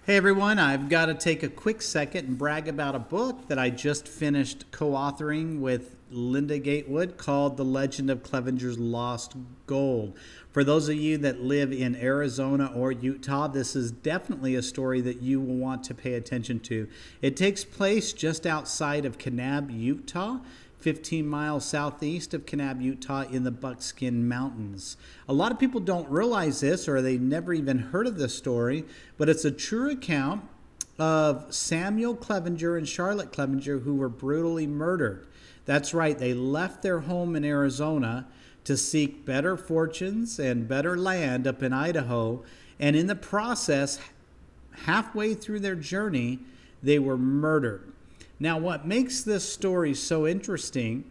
Hey everyone, I've got to take a quick second and brag about a book that I just finished co-authoring with Linda Gatewood called The Legend of Clevenger's Lost Gold. For those of you that live in Arizona or Utah, this is definitely a story that you will want to pay attention to. It takes place just outside of Kanab, Utah, 15 miles southeast of Kanab, Utah in the Buckskin Mountains. A lot of people don't realize this, or they never even heard of this story, but it's a true account of Samuel Clevenger and Charlotte Clevenger, who were brutally murdered. That's right, they left their home in Arizona to seek better fortunes and better land up in Idaho, and in the process, halfway through their journey, they were murdered. Now, what makes this story so interesting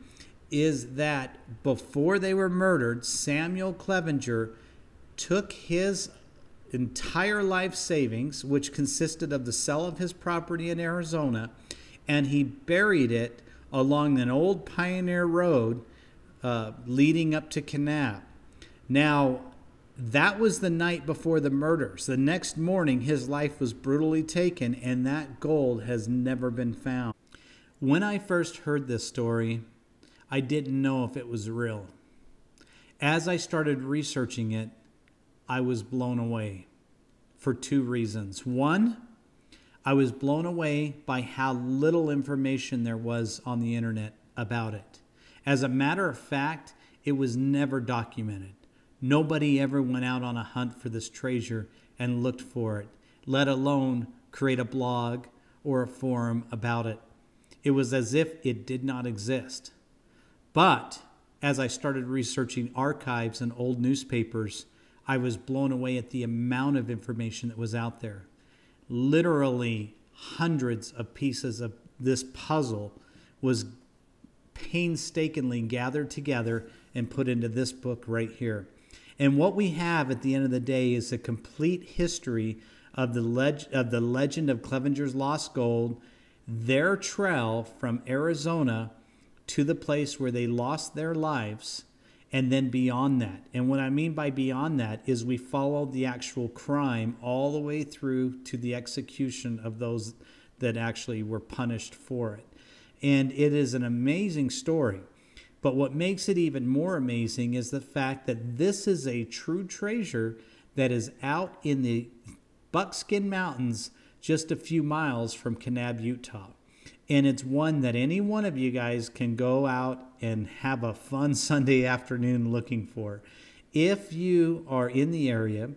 is that before they were murdered, Samuel Clevenger took his entire life savings, which consisted of the sale of his property in Arizona, and he buried it along an old pioneer road leading up to Kanab. Now, that was the night before the murders. The next morning, his life was brutally taken, and that gold has never been found. When I first heard this story, I didn't know if it was real. As I started researching it, I was blown away for two reasons. One, I was blown away by how little information there was on the internet about it. As a matter of fact, it was never documented. Nobody ever went out on a hunt for this treasure and looked for it, let alone create a blog or a forum about it. It was as if it did not exist. But as I started researching archives and old newspapers, I was blown away at the amount of information that was out there. Literally hundreds of pieces of this puzzle was painstakingly gathered together and put into this book right here. And what we have at the end of the day is a complete history of the legend of Clevenger's Lost Gold, their trail from Arizona to the place where they lost their lives, and then beyond that. And what I mean by beyond that is we followed the actual crime all the way through to the execution of those that actually were punished for it. And it is an amazing story. But what makes it even more amazing is the fact that this is a true treasure that is out in the Buckskin Mountains just a few miles from Kanab, Utah. And it's one that any one of you guys can go out and have a fun Sunday afternoon looking for. If you are in the area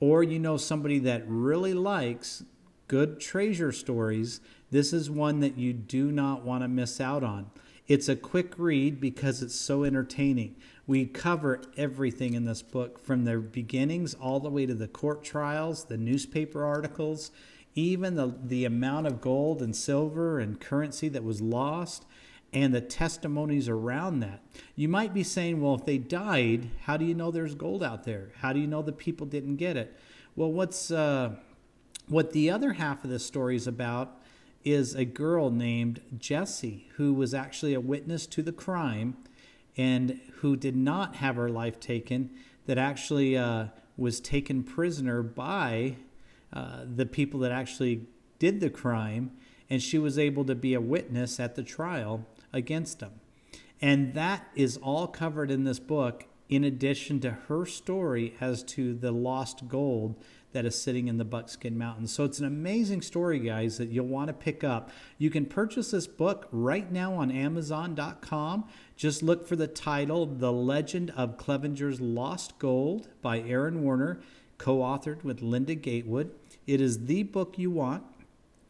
or you know somebody that really likes good treasure stories, this is one that you do not want to miss out on. It's a quick read because it's so entertaining. We cover everything in this book from the beginnings all the way to the court trials, the newspaper articles, even the amount of gold and silver and currency that was lost, and the testimonies around that. You might be saying, well, if they died, how do you know there's gold out there? How do you know the people didn't get it? Well, what the other half of the story is about is a girl named Jessie, who was actually a witness to the crime and who did not have her life taken, that actually was taken prisoner by the people that actually did the crime, and she was able to be a witness at the trial against them. And that is all covered in this book, in addition to her story as to the lost gold that is sitting in the Buckskin Mountains. So it's an amazing story, guys, that you'll want to pick up. You can purchase this book right now on Amazon.com. Just look for the title, The Legend of Clevenger's Lost Gold by Aaron Werner, co-authored with Linda Gatewood. It is the book you want.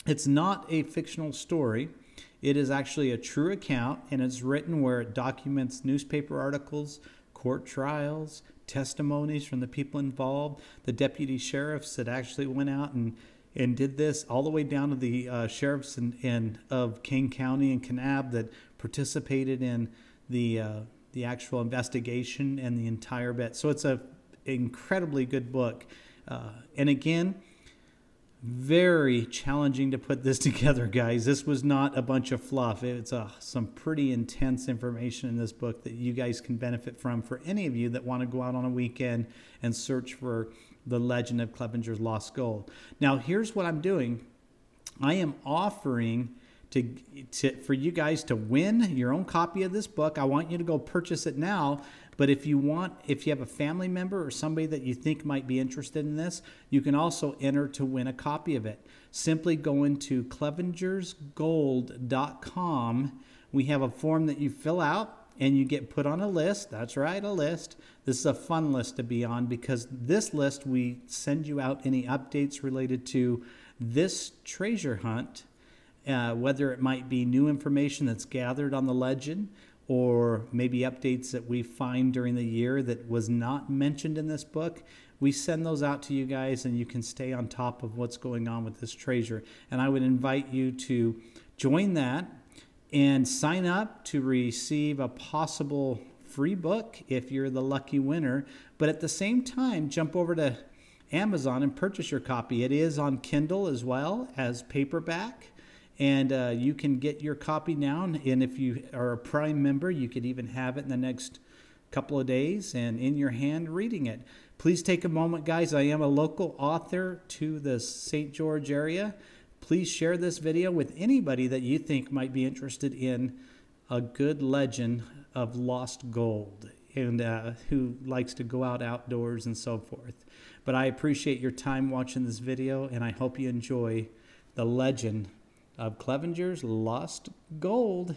It's not a fictional story. It is actually a true account, and it's written where it documents newspaper articles, court trials, testimonies from the people involved, the deputy sheriffs that actually went out and did this, all the way down to the sheriffs of Kane County and Kanab that participated in the actual investigation and the entire bit. So it's a incredibly good book. And again, very challenging to put this together, guys. This was not a bunch of fluff. It's some pretty intense information in this book that you guys can benefit from, for any of you that want to go out on a weekend and search for The Legend of Clevenger's Lost Gold. Now, here's what I'm doing. I am offering for you guys to win your own copy of this book. I want you to go purchase it now. But if you have a family member or somebody that you think might be interested in this, you can also enter to win a copy of it. Simply go into clevengersgold.com. We have a form that you fill out and you get put on a list. That's right, a list. This is a fun list to be on, because this list, we send you out any updates related to this treasure hunt, whether it might be new information that's gathered on the legend, or maybe updates that we find during the year that was not mentioned in this book. We send those out to you guys, and you can stay on top of what's going on with this treasure. And I would invite you to join that and sign up to receive a possible free book if you're the lucky winner. But at the same time, jump over to Amazon and purchase your copy. It is on Kindle as well as paperback. And you can get your copy now. And if you are a Prime member, you could even have it in the next couple of days and in your hand reading it. Please take a moment, guys. I am a local author to the St. George area. Please share this video with anybody that you think might be interested in a good legend of lost gold and who likes to go outdoors and so forth. But I appreciate your time watching this video, and I hope you enjoy the legend of Clevenger's Lost Gold.